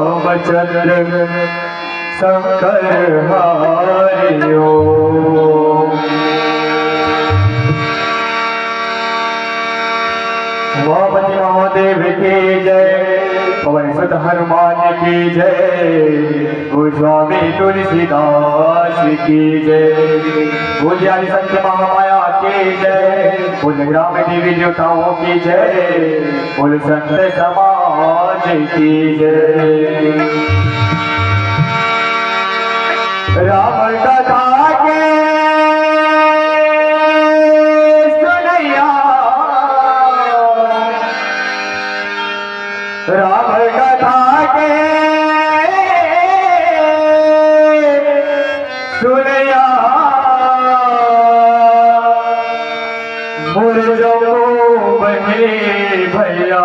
रामचंद्र शंकर हरिओ। उमापति महादेव की जय, पवन सुत हनुमान की जय, गोस्वामी तुलसीदास की जय, पूज्य आदि संत महामाया की जय, बोल ग्राम देवी देवताओं की जय, बोल संत समाज की जय। राम कथा के सुनैया, राम कथा के सुनैया, मुर्जो बने भैया,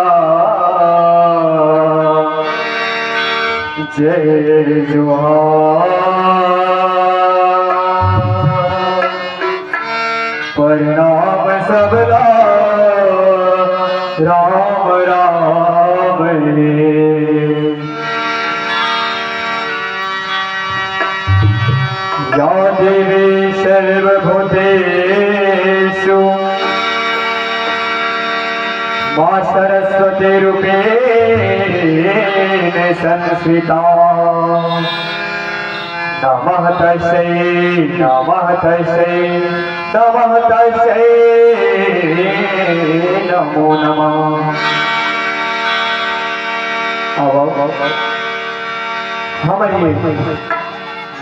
जय जुहार। प्रणाम सबला राम राम या देवी सर्वभूतेषु मां सरस्वती रूपेण संस्थिता नमः तस्यै नमः तस्यै नमः तस्यै नमो नमः। हमारी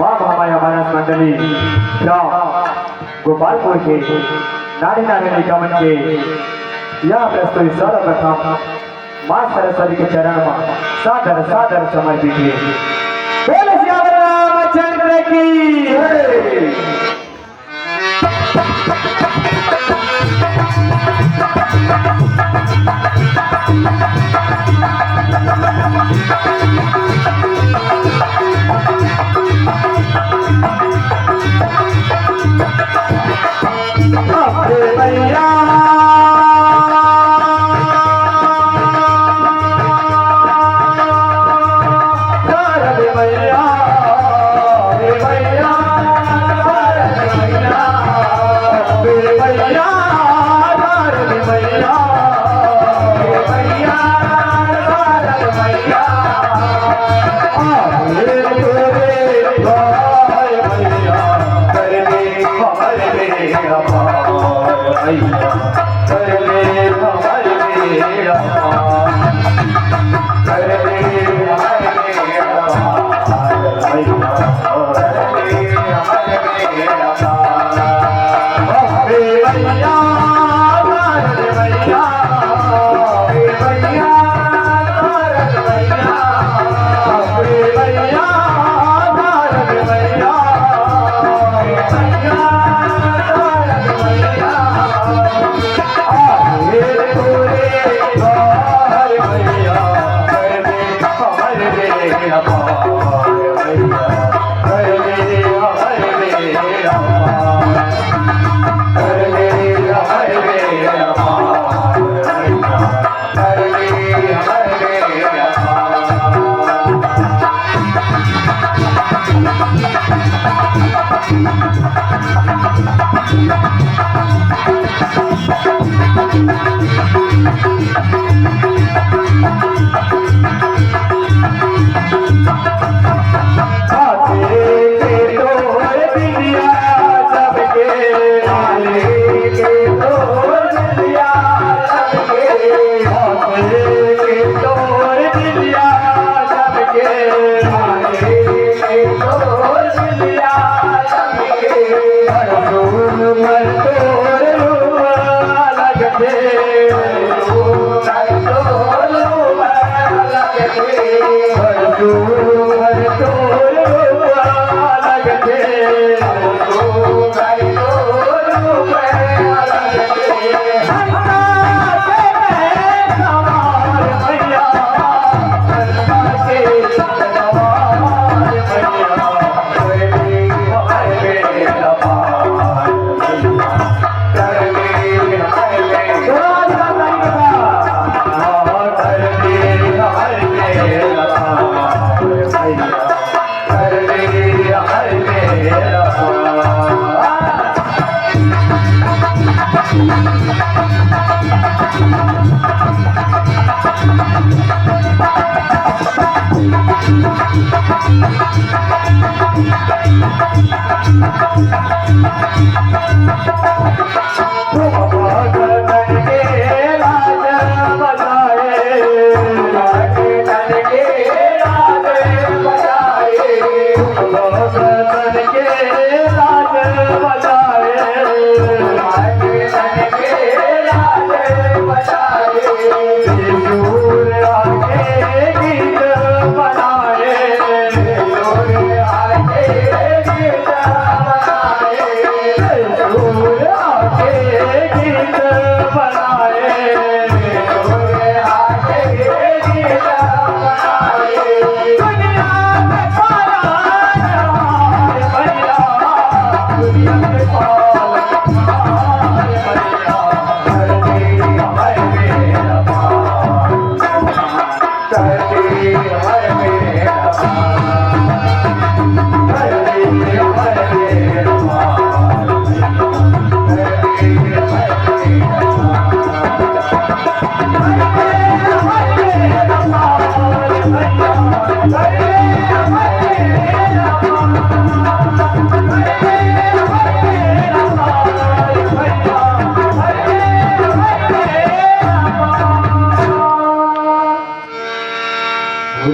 माँ महामाया मानस मंडली गाँव गोपालपुर के नारी नारी निगमन के यह प्रस्तुत सर्वप्रथम माँ सरस्वती के चरण में सादर सादर समर्पित है। बोलो श्याम रामचंद्र की मैया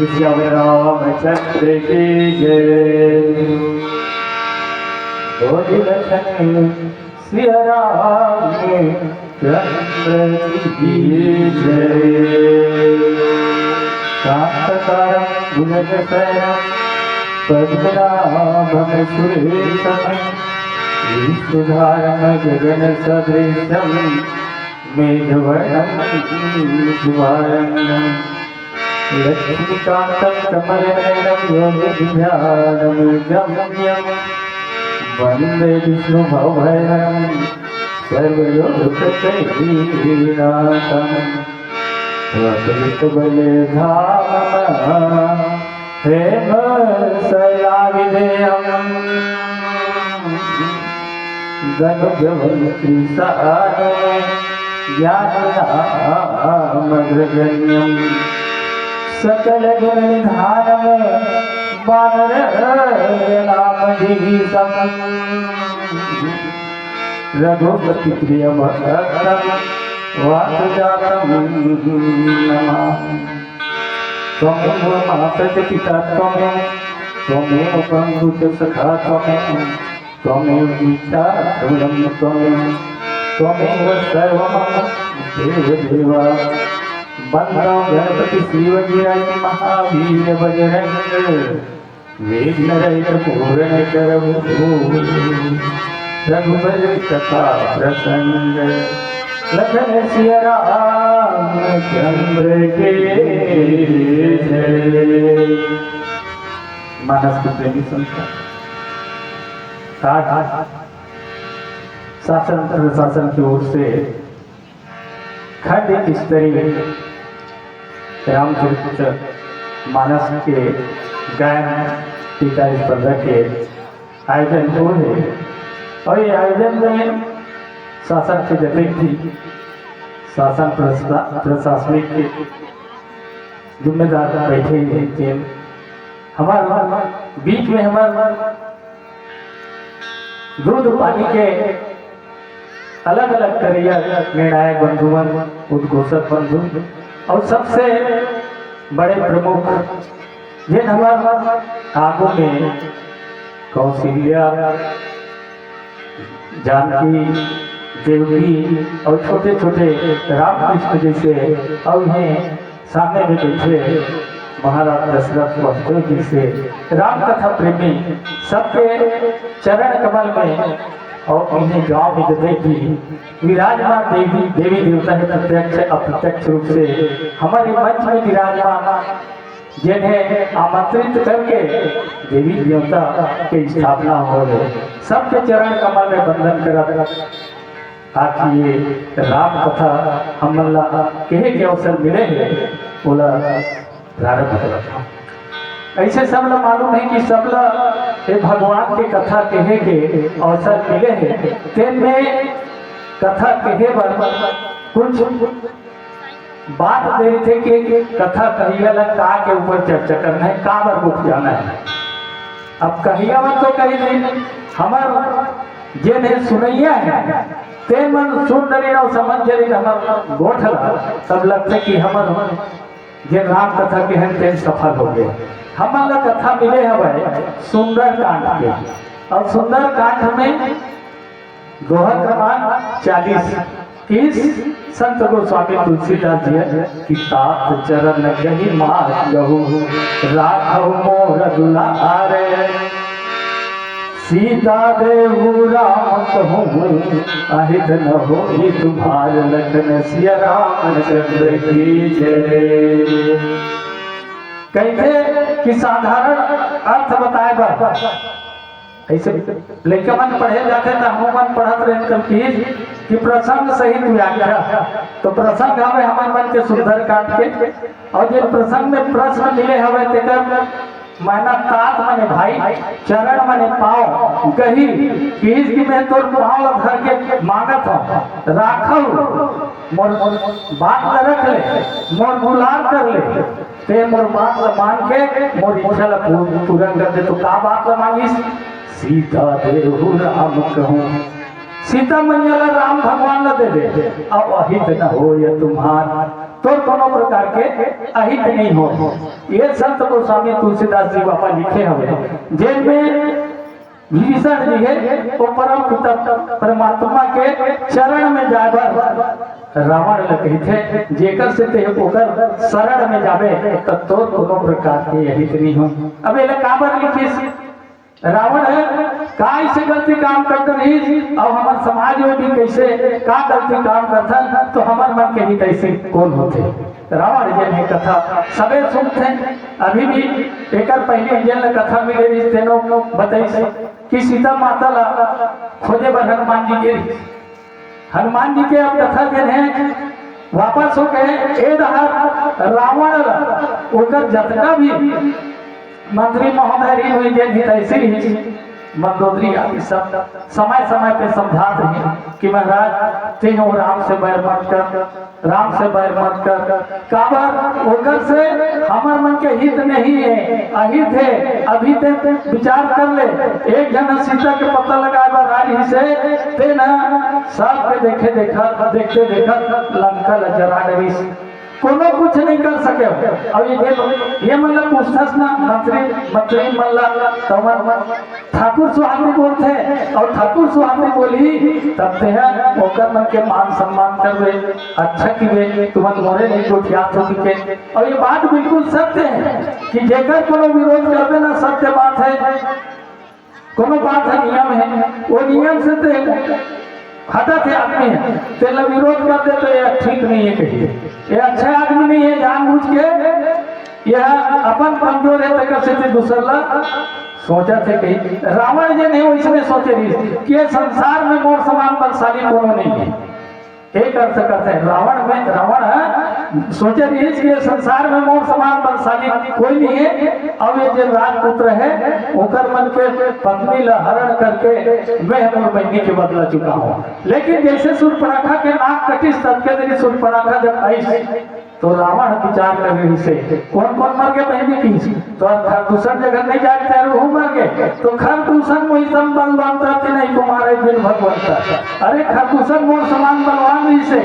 श्री श्याम रामचंद्र की जय। बोल लखन सिया रामचंद्र की जय। शांतकारं भुजगशयनं पद्मनाभं सुरेशं विष्णुधारं गगनसदृशं मेघवर्णं शुभारम्यं लक्ष्मीकान्तं कमलनयनं योगिध्यानं गम्यं वन्दे विष्णुभवभयं सर्वलोकैकनाथं वक्रतुण्डधामं हेमशैलाभिधेयं गनुजवल्क्रीसानं ज्ञाननामग्रगण्यं सकलगुणनिधानं वानरनामधीशं रघुपतिप्रियभक्तं वासुजातं नमामि। त्वमेव माता च पिता त्वमेव, त्वमेव बन्धु च सखा त्वमेव, त्वमेव गीता ध्रुवं त्वमेव, त्वमेव सर्वं देवदेव। वन्दो गणपति श्रीवज्राय महावीर बजरंग विघ्नरहित पूर्णकरं रघुबर कथा प्रसंग लखन सिया रामचंद्र के जय। मानस के प्रेमी संत शासन प्रशासन की ओर से खंड स्तरीय रामचरित मानस के गायन टीका स्पर्धा के आयोजन हुए हैं और ये आयोजन में शासन के जटिल शासन प्रशासनिक के जिम्मेदार बैठे हैं कि हमारे बीच में हमारे दूध पानी के अलग अलग करियर निर्णायक बंधुवन उद्घोषक बंधु और सबसे बड़े प्रमुख जिन हमारे आगों में कौशल्या जानकी देवकी और छोटे छोटे रामकृष्ण जैसे और हैं सामने में बैठे महाराज दशरथ वास्तव जी से राम कथा प्रेमी सबके चरण कमल में और इन्हें गांव में देवी विराजमान देवी देवता है प्रत्यक्ष अप्रत्यक्ष रूप से हमारे मंच में विराजमान जिन्हें आमंत्रित करके देवी देवता की स्थापना हो गई सबके चरण कमल में बंधन करा ताकि ये राम कथा हम कहे के अवसर मिले हैं बोला प्रारंभ करा था। ऐसे सब लोग मालूम है कि सब लोग भगवान की कथा कहे के अवसर मिले हैं तेन में कथा कहे कुछ बात दे रहे थे कि कथा कहिया का के ऊपर चर्चा करना है का पर रुक जाना है। अब कहिया मत तो कही नहीं हमार जे ने सुनैया है ते मन सुन रही और समझ रही हमार गोठला तब लगते कि हमार जे राम कथा के हैं तेन सफल हो गए। हमारा कथा मिले हमें सुंदर कांड के और सुंदर कांड में दोहा क्रमांक 40 इस संत गोस्वामी तुलसीदास जी की तात चरण गही मार गहु राघव मोर दुलारे सीता देहु राम कहूँ अहित न हो तुम्हार लखन सिया रामचंद्र की जय। कहते कि साधारण अर्थ बताएगा ऐसे लेके मन पढ़े जाते तो हम मन पढ़त रहे कि प्रसंग सहित व्याख्या तो प्रसंग हमें हमारे मन के सुंदर काट के और जिन प्रसंग में प्रश्न मिले हमें तेकर मैना तात मने भाई चरण मने पाँव कही कि में तो पाँव धर के मांगत हो राखल मोर बात न रख ले मोर गुलाम कर ले ते मोर बात मान के मोर इच्छा पूरा कर दे तो का बात मांगी सीता देहु राम कहूँ सीता मैया राम भगवान न दे दे अब अहित न हो ये तुम्हार तो कोनो प्रकार के अहित नहीं हो। ये संत गोस्वामी तुलसीदास जी बाबा लिखे हुए जिनमें विभीषण जी है वो परम पिता परमात्मा के चरण में जाकर रावण लगे थे जेकर से ते ओकर शरण में जावे तब तो दोनों प्रकार के यही नहीं हो। अब ये काबर लिखी रावण है का ऐसे गलती काम करते रही और हमारे समाज में भी कैसे का गलती काम करता तो हमारे मन के ही कैसे कौन होते रावण जी ने कथा सबे सुनते अभी भी एक पहले जन कथा मिले तेनो बताई कि सीता माता ला खोजे बर हनुमान जी के हनुमान जी के अब कथा के हैं वापस हो गए ए रावण ओकर जतना भी मंत्री महोदय हुई ऐसी ही मंदोदरी आदि सब समय समय पे समझाते हैं कि महाराज तेहो राम से बैर मत कर राम से बैर मत कर काबर ओकर से हमार मन के हित नहीं है अहित है अभी ते विचार कर ले एक जन सीता के पता लगाए राज से ते न सब के देखते देखा लंका जरा डरी कोनो कुछ नहीं कर सके। अब ये मतलब पूछताछ ना मंत्री मल्ला तमन ठाकुर सुहानी बोलते और ठाकुर सुहानी बोली तब ते हैं ओकर मन के मान सम्मान कर वे अच्छा की वे तुमन मोरे नहीं गोठियात हो के। और ये बात बिल्कुल सत्य है कि जेकर कोनो विरोध करते ना सत्य बात है कोनो बात है नियम है वो नियम से ते हटा थे आदमी है तेल विरोध कर दे तो ये ठीक नहीं है कहिए ये अच्छा आदमी नहीं है जानबूझ के यह अपन कमजोर है तक से दूसरा सोचा थे कहीं रावण जी ने इसमें सोचे रही कि संसार में मोर समान बलशाली कोनो नहीं है एक अर्थ करते हैं रावण सोचे रही कि संसार में मोर समान बलशाली कोई नहीं है। अब ये जो राजपुत्र है ओकर मन के पत्नी ला हरण करके मैं मोर बहनी के बदला चुका हूँ। लेकिन जैसे सूर्पणखा के नाक कटिस तब के दिन सूर्पणखा जब आई तो रावण विचार कर रही से कौन कौन मर गए बहनी की तो दूसर जगह नहीं जाते वो मर गए तो खरदूषण वही सब बलवान नहीं कुमारे बिन भगवंता अरे खरदूषण मोर समान बलवान से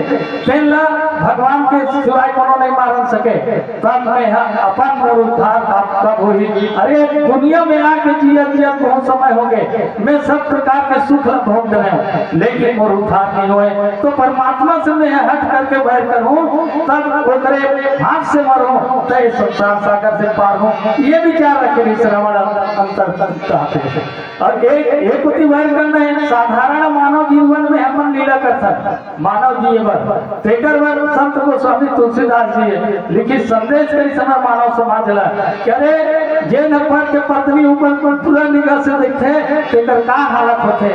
भगवान के सिवाय कोनो नहीं मार सके तब मैं अपन मोर उद्धार कब हुई। अरे दुनिया में आके जिया बहुत समय हो गए मैं सब प्रकार के सुख भोग रहे हूँ लेकिन मोर उद्धार नहीं हुए तो परमात्मा से मैं हट करके बैठ कर हूँ तब हाथ से मरो तो संसार सागर से पार हो ये विचार रखे श्रवण अंतर चाहते हैं। और एक उतिवार करना है साधारण मानव जीवन में हम लीला कर मानव जीवन तेकर वर संत गोस्वामी तुलसीदास जी लिखित संदेश करी समय मानव समाज ला करे जे नफर के पत्नी ऊपर पूरा निगाह से देखते तेकर का हालत होते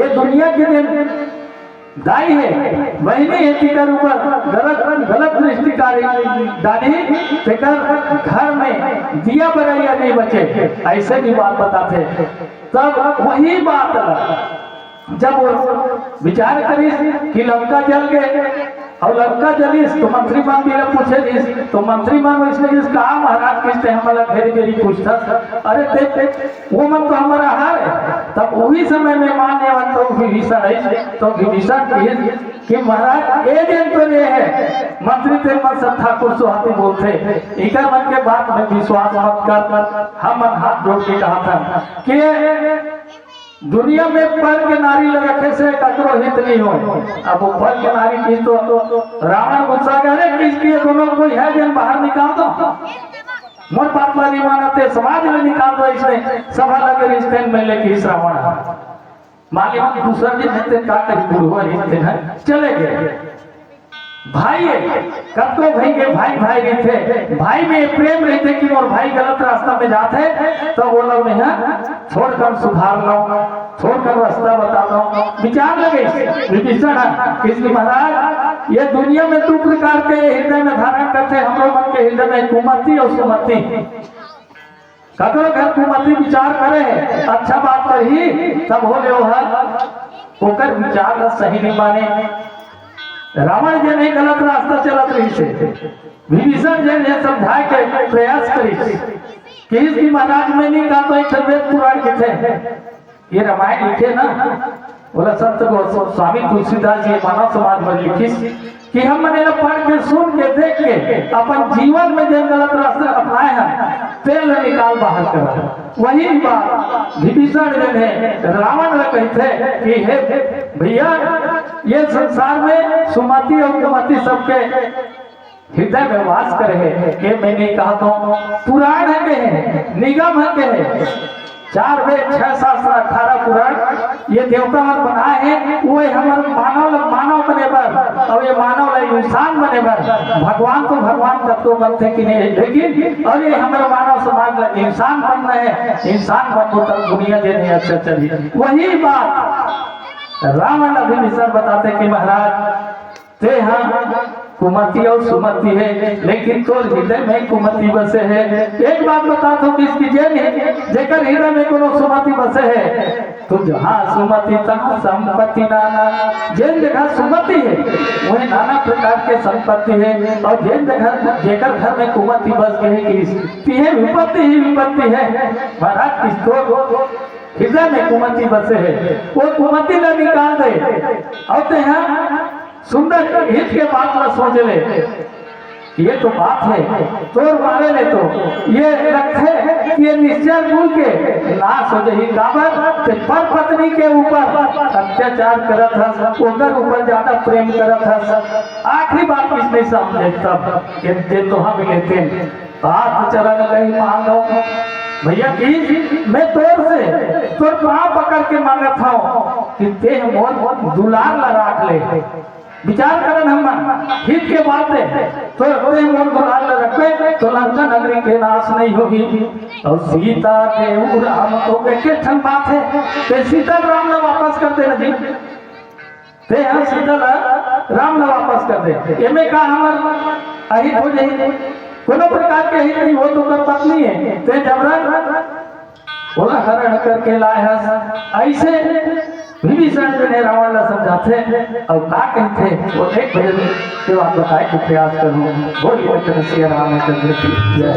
ये दुनिया के दिन दाई है वही नहीं है तेकर ऊपर गलत दृष्टि डाली तेकर घर में दिया बरैया नहीं बचे ऐसे भी बात बताते तब वही बात जब वो विचार करीस कि लंका जल गए और लंका जलीस तो मंत्री मान भी पूछे तो मंत्री मान इसने कहा महाराज किसने हमारा घेरी घेरी पूछता अरे ते वो मन तो हमारा हार है। तब वही समय में मान्य तो विभीषण है तो विभीषण कि महाराज ये दिन तो ये है मंत्री थे मन सब ठाकुर सुहाती बोलते एक मन के बात में विश्वास मत कर हम मन हाथ जोड़ के कहा था कि दुनिया में पर के नारी रखे से ककरो हित नहीं हो। अब वो पर के नारी की तो रावण गुस्सा करे किसकी दोनों कोई है जन बाहर निकाल दो मोर बात वाली मानते समाज में निकाल दो इसने सभा लगे रिश्ते में लेके इस रावण मान ली दूसरा दिन रहते का कहीं बुढ़वा रिश्ते हैं चले गए भाई कब तो भाई के भाई रहते भाई में प्रेम रहते कि मोर भाई गलत रास्ता में जाते तो वो लोग में छोड़कर सुधार लो छोड़कर रास्ता बता दो विचार लगे विभीषण इसलिए महाराज ये दुनिया में दो प्रकार के हृदय में धारण करते हम लोग मन के हृदय में कुमति और सुमति ककरो घर कुमति विचार करे अच्छा बात कही तब हो ले होकर विचार सही नहीं माने रावण जी ने गलत रास्ता चलत रही से विभीषण जी ने समझा के प्रयास करी कि इसकी महाराज में नहीं कहा तो एक वेद पुराण के थे ये रामायण लिखे ना बोला संत गोस्वामी तुलसीदास जी मानव समाज में लिखी कि हमने पढ़ के सुन के देख के अपन जीवन में जो गलत रास्ते अपनाए हैं तेल निकाल बाहर कर। वही बात विभीषण जो है रावण ने कहते कि हे भैया ये संसार में सुमति और कुमति सबके हृदय में वास करे है। ये मैंने कहा तो पुराण है के है, निगम है के है, 4 वेद 6 शास्त्र 18 पुराण ये देवता मन बनाए हैं। वो हमारे मानव बने बर और ये मानव इंसान बने बर भगवान तो भगवान तत्व बनते कि नहीं, लेकिन और ये हमारे मानव समाज इंसान बनना है। इंसान बन तब दुनिया देने अच्छा चली। वही बात रावण विभीषण बताते कि महाराज ते हाँ कुमति और सुमति है, लेकिन तो हृदय में कुमति बसे है। एक बात बता दो कि इसकी जेन है जेकर हृदय में कोनो सुमति बसे है तो जहाँ सुमति तहाँ संपत्ति नाना। जेन जगह सुमति है वही नाना प्रकार के संपत्ति है, और जेन जगह जेकर घर में कुमति बस गई कि विपत्ति ही विपत्ति है। महाराज किसको हृदय में कुमति बसे है वो कुमति न निकाल दे। और तो यहाँ सुंदर हित के बात न सोच ले, ये तो बात है तोर मारे ले तो ये रखे ये निश्चय भूल के नाश हो जाए। काबर पर पत्नी के ऊपर अत्याचार करत है, उनके ऊपर ज्यादा प्रेम करत है। आखिरी बात किस नहीं समझे तब ये तो हम लेते हाथ चरण कहीं मांगो भैया की मैं तोर पाँव पकड़ के मांगत हूँ कि ते मोर दुलार ला राख ले। विचार करन हम हित के बात है तो मोर दुलार ला रखे तो लंका नगरी के नाश नहीं होगी। और सीता देव राम तो के ठन बात है ते सीता राम ने वापस कर देना जी, ते हाँ सीता राम ने वापस कर दे। एमे का हमार अहित हो जाए कोनो प्रकार के हित नहीं हो तो कर पत्नी है ते जबरन बोला हरण करके लाया। ऐसे विभीषण जो है रावण ने समझाते और का कहते वो एक भजन के बात बताए कि प्रयास करूं। बोलिए कृष्ण रामचंद्र की जय।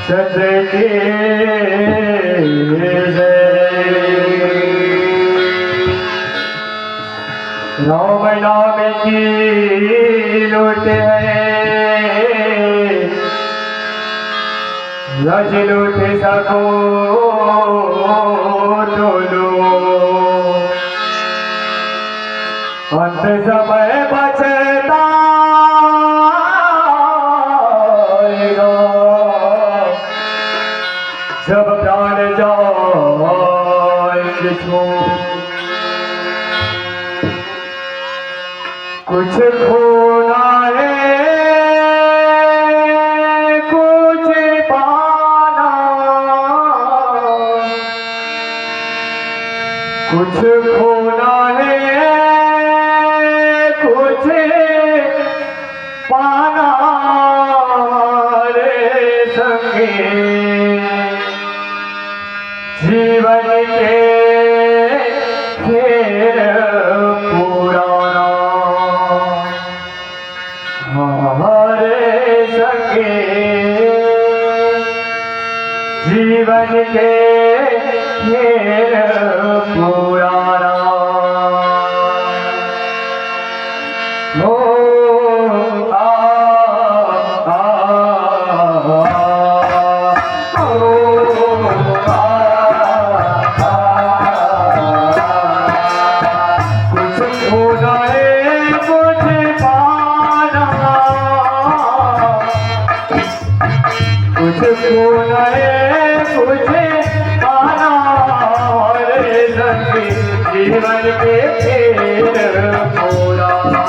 चंद्र की राम नाम की लूट है रज लूट सको तो लो। अंत समय बचता जब प्राण जाएंगे छोड़। कुछ खोना है कुछ पाना, कुछ खोना है कुछ पाना रे संगे। जीवन के खेल पुराना हमारे संगे। जीवन के खेल पुराना हो जीवन के खेल पुराना हमारे संगे। जीवन के खेल पुराना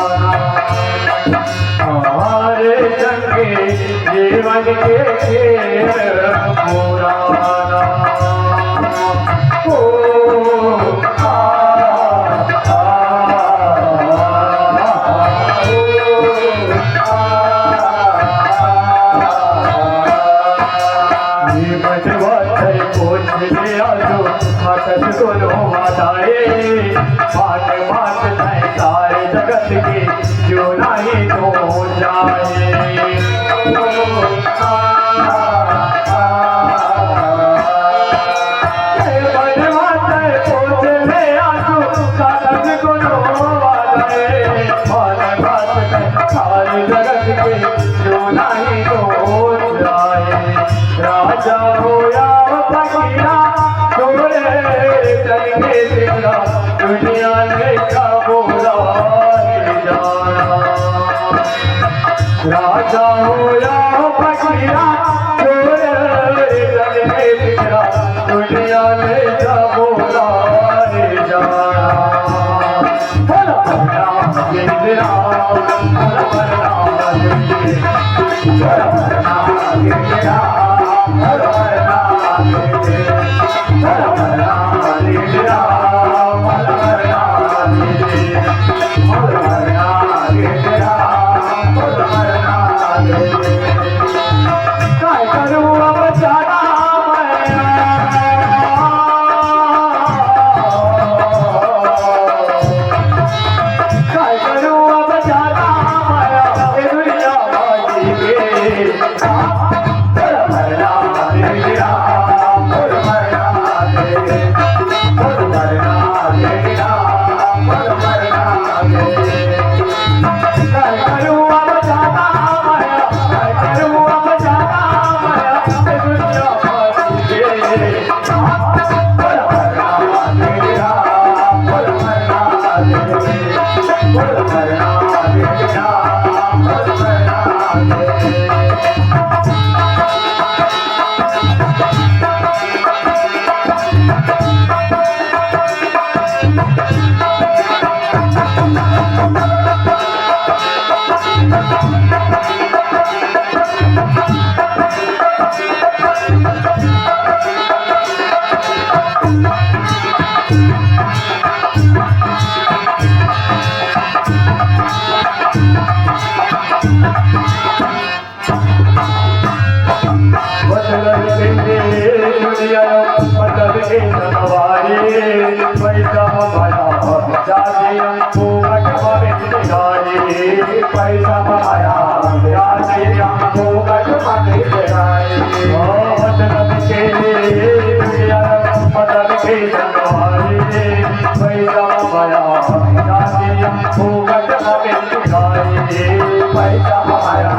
सारे जगत के जो नहीं हो जाए। जाओ या फकीरा छोड़ जग में फिरा दुनिया में सब बोलाए जाना बोलो राम जय राम बोलो राम जय बोलो राम जय राम बोलो राम जय बोलो राम जय राम बोलो राम जय बोलो राम जय राम बोलो राम जय काय करूं अब जाना काय करूं अब जाना माया ये दुनिया बाजी के बोल मरना तेरे राम बोल मरना तेरे बोल मरना तेरे राम बोल मरना तेरे काय करूं अब जाना माया काय करूं अब जाना माया ये दुनिया बाजी के बोल मरना तेरे राम बोल मरना तेरे बोल मरना तेरे राम बोल मरना तेरे बदल के दुनिया बदल के नवारे पैसा माया जाने हमको कटवावे गाए पैसा माया जाने हमको कटवावे गाए बदल के दुनिया बदल के नवारे पैसा माया जाने हमको कटवावे गाए पैसा माया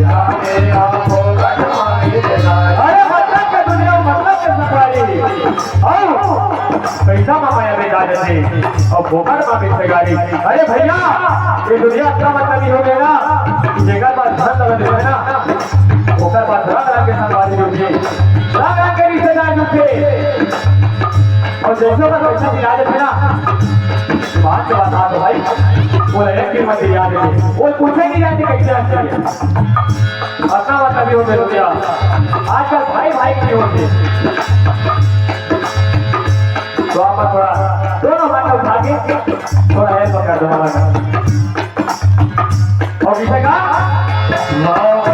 जाने हमको कटवावे गाए अरे मतलब के दुनिया मतलब के सवारी आओ पैसा माया में जा जाते और भोकर मां में गाड़ी अरे भैया ये दुनिया इतना मतलब ही हो गया ना कि जगह पर धन लगे है ना भोकर पास रंग रंग के सवारी जुटे रंग रंग के रिश्तेदार जुटे और जैसे का पैसा दिला देते ना बात से बता दो भाई वो एक की मत याद है वो पूछे नहीं जाती कैसे आती है अपना मतलब ही हो गया दुनिया आजकल भाई भाई की होते तो आप थोड़ा दोनों हाथ उठा के थोड़ा है पकड़ दो हमारा और पीछे का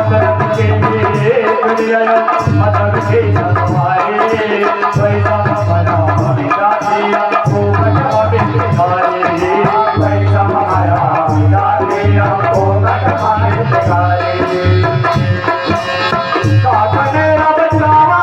मतलब के दुनिया मतलब के हमारे पैसा हमारा पिता दिया को कटवावे खाए पैसा हमारा पिता दिया को कटवावे खाए काटने अब जावा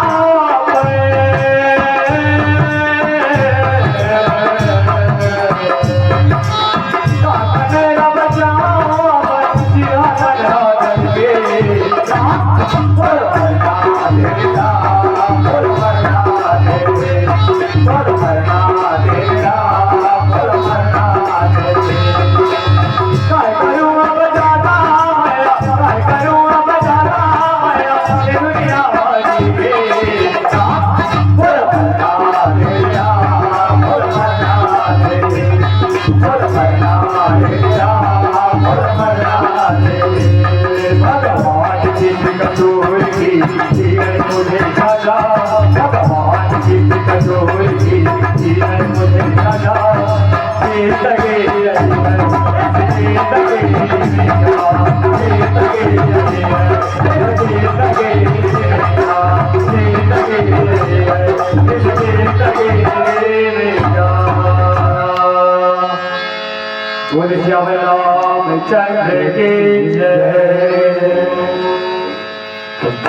चंद्र की जय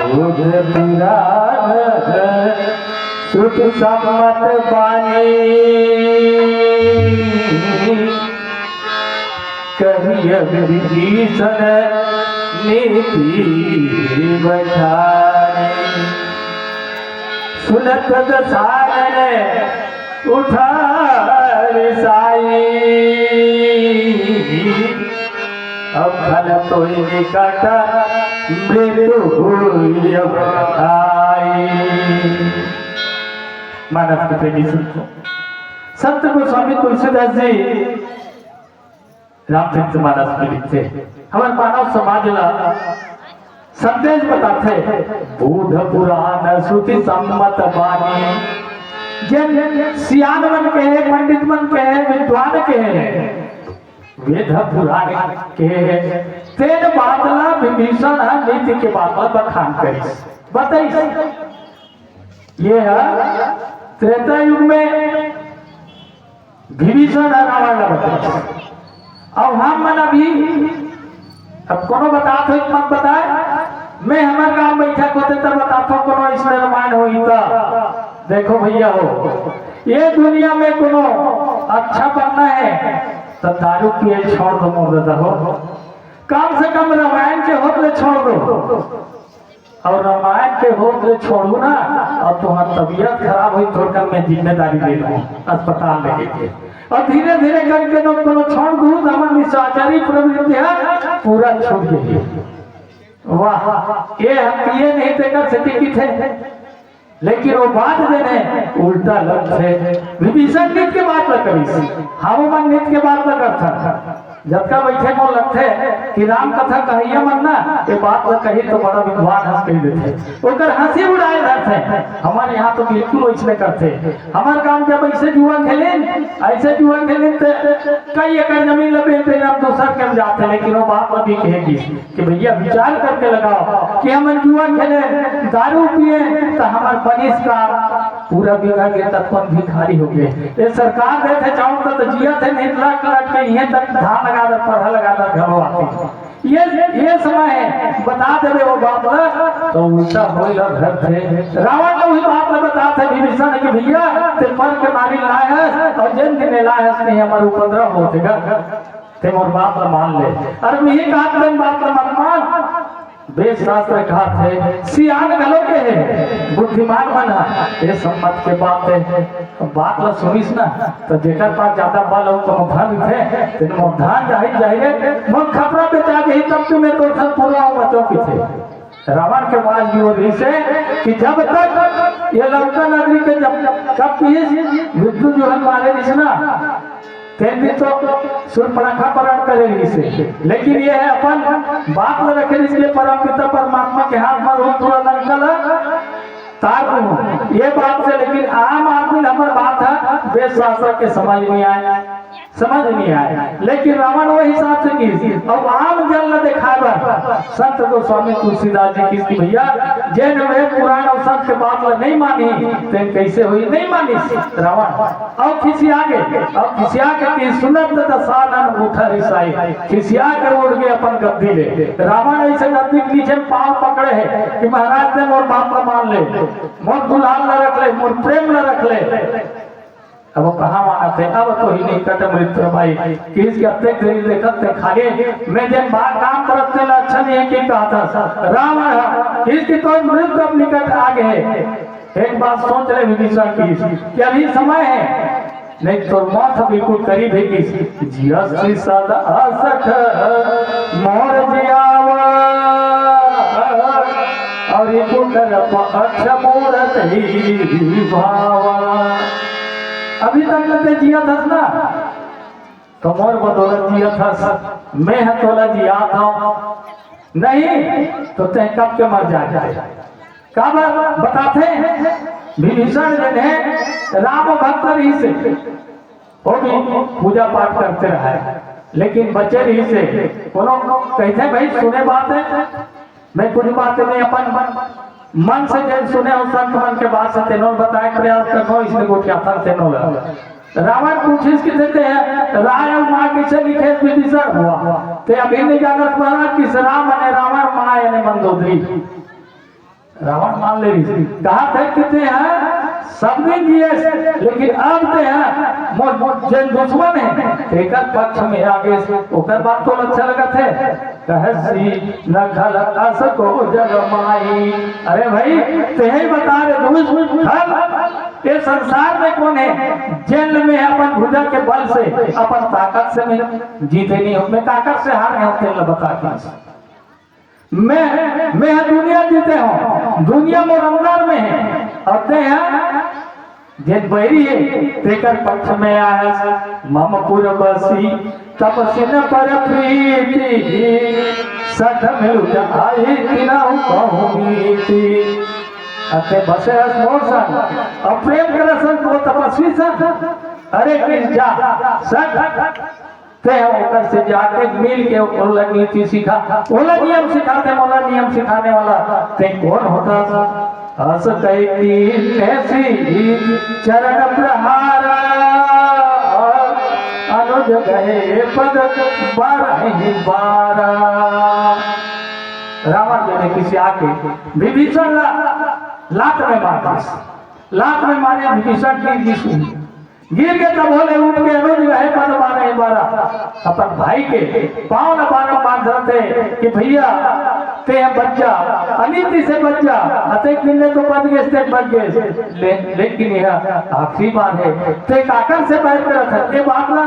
दूध पिरान सुख सम्मत बानी कहिय विभीषण नीति बठानी सुनत दसानन उठा साई अब खल तो निकट मृत्यु हुई अब आई। मानस के प्रेमी संतों, संत गोस्वामी तुलसीदास जी रामचरित मानस में लिखते हमारे मानव समाज ला संदेश बताते बुध पुराण श्रुति सम्मत बानी। जिन सियान मन के है, पंडित मन के है, विद्वान के है, वेद पुराण के है, तेन बादला विभीषण नीति के बादला बखान करी बताई। ये है त्रेता युग में विभीषण रावण बताए। और हम मन अभी अब कोनो बतात हो मत बताए, मैं हमारे गांव बैठक होते तब बताता कोनो इसमें रामायण होई था। देखो भैया हो, ये दुनिया में कोनो अच्छा बनना है तो दारू पिए छोड़ दो, मोर हो कम से कम रामायण के होते छोड़ दो। और रामायण के होते छोड़ू ना और तुम्हारी तबीयत खराब हुई तो कल मैं जिम्मेदारी ले लूँ, अस्पताल ले गए और धीरे धीरे करके तो कोनो छोड़ दूँ तो हमारी निशाचरी प्रवृत्ति पूरा छूट गई। वाह, ये नहीं देकर सके कि थे, लेकिन वो बात देने उल्टा लग थे। विभीषण नित के बात न करी, हम मन नित के बात न करता। जब का बैठे को लगते कि राम कथा कहिए मन ना ये बात न कही तो बड़ा विद्वान हंस कही देते, ओकर हंसी उड़ाए जाते। हमारे यहाँ तो बिल्कुल वैसे करते। हमारे काम जब ऐसे जुआ खेले तो कई एकड़ जमीन लगे हम दूसरा के जाते, लेकिन वो बात अभी कहेगी कि भैया विचार करके लगाओ कि हम जुआ खेले, दारू पिए तो हमारे बनिस का पूरा बिगड़ गया, तत्वन भिखारी हो गए। ये सरकार देते चाहूँ तो जिया थे नहीं लट के यहीं तक धान लगा दे, पढ़ा लगा दे, घरों आती। ये समय है बता दे वो बात तो उल्टा हो घर थे। रावण ने वही बात बता थे विभीषण के भैया ते पर के मारी लाए है और जिन दिन लाए है नहीं हमारे उपद्रव होते ते मोर बात मान ले। अरे मैं ही कहा बात मत मान, वेद शास्त्र कहा थे सियान गलो के है बुद्धिमान बना ये सम्मत के बात है। बात ला सुनिस ना तो जेकर पास ज्यादा बल हो तो धन थे तेन धान जाहिर जाहिर मन खपरा बेचा दे तब तुम्हें तो सब पूरा बचो की थे। रावण के पास भी वो से कि जब तक ये लंका नगरी के जब विद्युत जो है मारे ना तेन तो सूर्पणखा परण करे से, लेकिन ये है अपन बात में रखे इसलिए परम पिता परमात्मा के हाथ में रोक थोड़ा लंकल तार ये बात से। लेकिन आम आदमी हमारे बात है वेद शास्त्र के समझ नहीं आया, लेकिन रावण वही हिसाब से की और आम जल न दिखावा। संत गोस्वामी तुलसीदास जी की भैया जैन में पुराण और संत के बात नहीं मानी तेन कैसे हुई नहीं मानी रावण और खिसिया के सुनत दसानन उठा रिसाई, खिसिया के उड़ गए अपन गद्दी ले। रावण ऐसे गद्दी के नीचे पांव पकड़े है कि महाराज ने मोर बाप का मान ले, मोर दुलाल न रख ले, मोर प्रेम न रख ले। अब वो कहाँ माना थे, अब तो ही नहीं कट मृत्यु भाई किस के अत्यंत देखत थे खाली मैं जब बात काम करते अच्छा नहीं है कि कहा था रावण इसकी तो मृत्यु अब निकट आ गए। एक बात सोच रहे विभीषण की कि अभी समय है नहीं तो मौत बिल्कुल करीब है कि जियसी सदा सख मोर जियावा और ये अक्ष मूरत ही भावा। अभी तक तो जिया था ना तो मोर बदौलत जिया था, मैं हतोला जिया था नहीं तो तय कब के मर जाए। कब बताते विभीषण जन है राम भक्त रही से वो भी पूजा पाठ करते रहे, लेकिन बच्चे रही से कोनो कहते भाई सुने बात है मैं कुछ बातें नहीं अपन मन से जब सुने हो संत मन के बात से तेनों बताए प्रयास करो इसने गोटिया था तेनों रावण पूछिस कि देते हैं राय और माँ कैसे लिखे विभीषण हुआ ते अभी नहीं जानत महाराज किस राम ने रावण माँ यानी मंदोदरी रावण मान ले रही कहा थे कितने हैं सब दिन दिए, लेकिन अब ते हैं मोर जन दुश्मन है एक पक्ष में आगे ओकर बात तो अच्छा लगा थे कहसी न खल अस को जगमाई। अरे भाई ते ही बता रहे ये संसार में कौन है जेल में अपन भुजा के बल से अपन ताकत से मैं जीते नहीं हूं, मैं ताकत से हार गया तेल बता के मैं दुनिया जीते हूँ, दुनिया मोर अंदर में है और ते हैं जिन बैरी है तेकर पक्ष में आया मम पुरबसी तपसिन पर प्रीति सठ मिल आई तिना कहूँगी अते बसे मोसन और प्रेम कर सन को तपस्वी सन अरे कृष्ण जा सठ ते होकर से जाके मिल के ओला नीति सीखा, ओला नियम सिखाते मोला नियम सिखाने वाला ते कौन होता हस कही की ऐसी चरण प्रहारा अनुज गए पद बारह रावण जी ने किसी आके विभीषण लात में मारा, लात में मारे विभीषण की गिर के तब बोले उठ के अनुज गए पद बारह अपन भाई के पाँव न बारम्बार धरते कि भैया ते बच्चा अनिति से बच्चा अते किन्ने तो बच गए से बच गए लेकिन यह आखिरी बार है ते काकर से बैठ कर था ये बात ना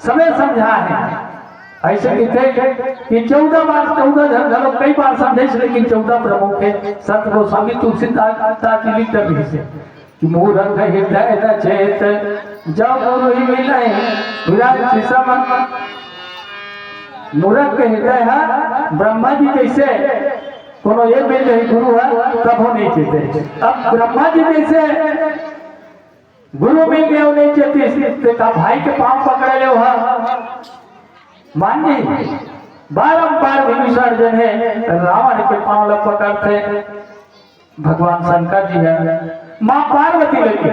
समय समझा है ऐसे कहते कि 14 बार 14 घरों कई बार समझे लेकिन 14 प्रमुख है संत गोस्वामी तुलसीदास जी लिख कर से कि मूर्ख हृदय न चेत जब गुरु ही मिले विराट सम मूर्ख के हृदय है ब्रह्मा जी जैसे कोनो ये मिल रही गुरु है तब हो नहीं चेते, अब ब्रह्मा जी जैसे गुरु मिल गए नहीं चेते तो भाई के पांव पकड़े ले मान जी बारम्बार विभीषण जन है रावण के पांव लग पकड़ते भगवान शंकर जी है माँ पार्वती लगी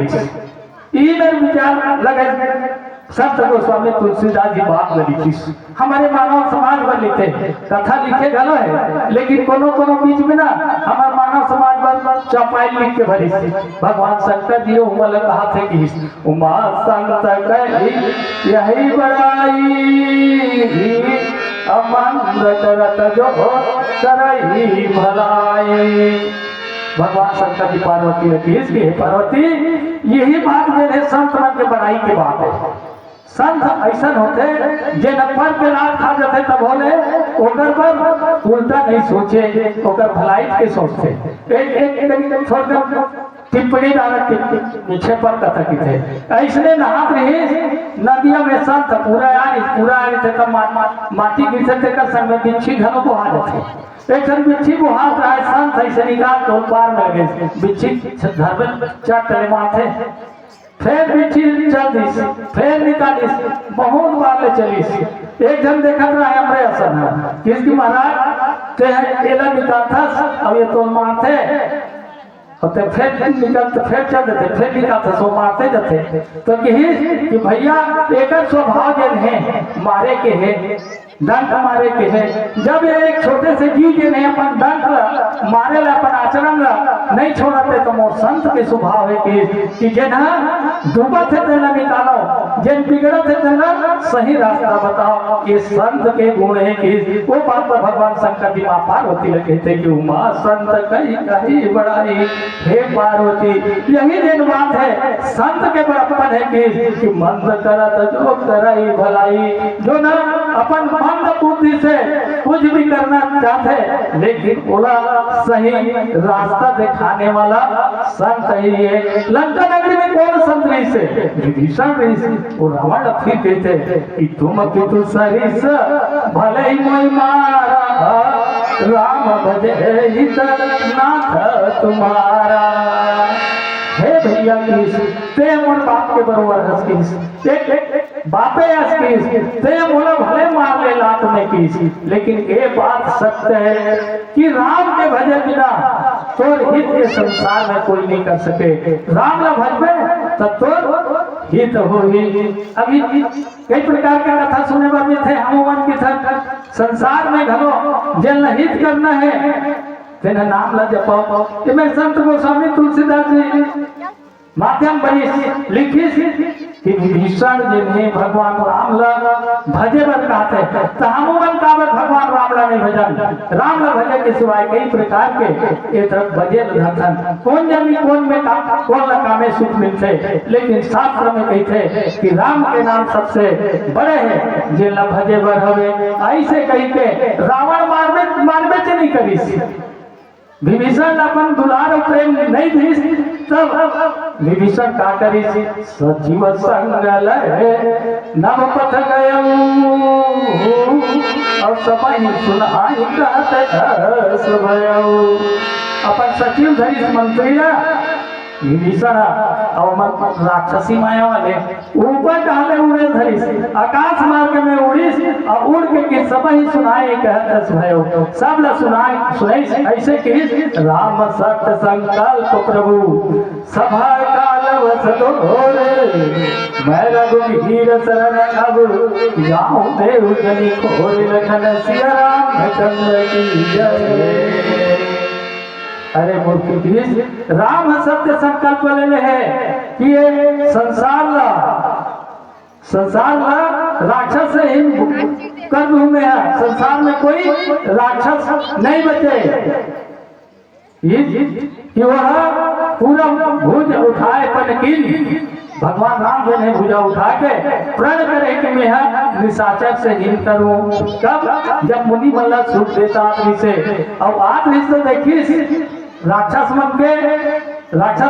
इधर विचार लगे संत गोस्वामी तुलसीदास जी बात लिखी हमारे मानव समाज पर लिखे कथा लिखे गलो है लेकिन कोनो कोनो बीच में ना हमारे मानव समाज पर चौपाई लिख के भरी भगवान शंकर जी उमल कहा थे कि उमा संत कही यही बड़ाई अमंद करत जो करई भलाई। भगवान शंकर जी पार्वती की इसकी पार्वती यही बात मेरे संत मन के बड़ाई की बात है। संत ऐसा होते जे नंबर पे लात खा जाते तब बोले ओकर पर उल्टा नहीं सोचे ओकर भलाई के सोचते एक छोड़ दे टिप्पणी डालत पीछे पर कथा की थे ऐसने नहात रही नदिया में संत पूरा आने थे तब माटी गिरते कर संग में बिच्छी घरों को आ जाते एक बिच्छी को हाथ रहा संत ऐसे निकाल तो पार में गए बिच्छी धर्म चट माथे फिर बिच्छी चल दी फिर निकाली बहुत बार ले चली एक जन देखा रहा है हमारे असर है किसकी महाराज तेला निकालता अब ये तो माथे होते फिर निकलते फिर चल देते फिर निकालते सो मारते जाते तो कि भैया एक स्वभाव जन है मारे के है डंक मारे के है जब एक छोटे से जीव के नहीं अपन डंक मारे ला अपन आचरण नहीं छोड़ते तो मोर संत के स्वभाव है कि जिन डूबा थे तेना निकालो जिन बिगड़ा थे तेना सही रास्ता बताओ ये संत के गुण है कि वो बात पर भगवान शंकर जी माँ पार्वती लगे थे कि उमा संत कही कही बड़ाई हे पार्वती यही दिन बात है संत के बड़प्पन है कि मंद करत जो करई भलाई जो ना अपन मंद बुद्धि से कुछ भी करना चाहते लेकिन बोला सही रास्ता दिखाने वाला संत ही है। लंका नगरी में कौन संत रही से विभीषण रही से वो रावण फिर कहते कि तुम पितु सरिस भले ही मोई मारा राम भजे हित नाथ तुम्हारा। हे भैया ते मोर बाप के बरोबर हंस की एक बापे हंस की ते मोला भले मार ले लात में की लेकिन ये बात सत्य है कि राम के भजे बिना तोर हित के संसार में कोई नहीं कर सके। राम ला भजबे तब तोर हित हो ही। अभी कई प्रकार के कथा सुने वाले थे हनुमान की था संसार में घरो जिन हित करना है तेना नाम ला जपो कि मैं संत गोस्वामी तुलसीदास जी माध्यम बनी लिखी कि विभीषण जिन्हें भगवान राम ला भजे बर कहते तो हम काबर भगवान राम ला नहीं भजन राम ला भजे के सिवाय कई प्रकार के ये तरफ भजे धन कौन जानी कौन में कौन ला कामे सुख मिलते लेकिन शास्त्र में कहते कि राम के नाम सबसे बड़े है जिन ला भजे बर हवे ऐसे कही के रावण मार में मारबे च नहीं करीस। विभीषण अपन दुलार और प्रेम नहीं दीस, तब विभीषण का करीस, सजीव संग लय नव पथ गयऊ, और सबहि सुनाई कहत हर्ष भयऊ। अपन सचिव धरिस मंत्री विभीषण और राक्षसी माया वाले ऊपर डाले उड़े धरिस, आकाश मार्ग में उड़ीस, और उड़ के सब ही सुनाए कहत भयो, सब ला सुनाई ऐसे कि राम सत्य संकल्प प्रभु सभा काल वसतोरे, मैं रघुवीर शरण अब जाऊं देव जनि खोर, लखन सिया रामचंद्र की जय। अरे मूर्ख राम सत्य संकल्प ले है कि ये संसार ला राक्षस से ही कर दूं मैं, संसार में कोई राक्षस नहीं बचे, कि वह पूरा भुज उठाए पनकिन, भगवान राम जो ने भुजा उठा के प्रण करे कि मैं निशाचर से हिल करूं। कब? जब मुनि मल्ला सुख देता आदमी से, और आदमी से देखिए राक्षस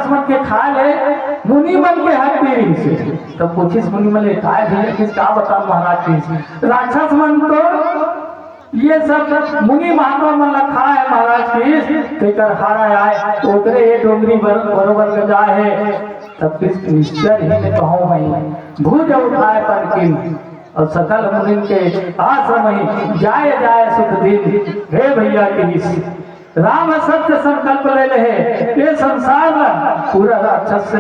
मन के खा ले मुनि मन के हड्डी से, तब पूछिस मुनि मन खाए भी किस का बता महाराज की, राक्षस मन तो ये सब मुनि महात्मा मन रखा है महाराज की, तेकर हारा आए ओकरे ये डोंगरी बरोबर गजा है, तब किस निश्चय ही में कहूँ मैं भूज उठाए पर किन, और सकल मुनि के आश्रम ही जाए सुख दिन। हे भैया की राम सत्य संकल्प ले ले, ये संसार पूरा राक्षस से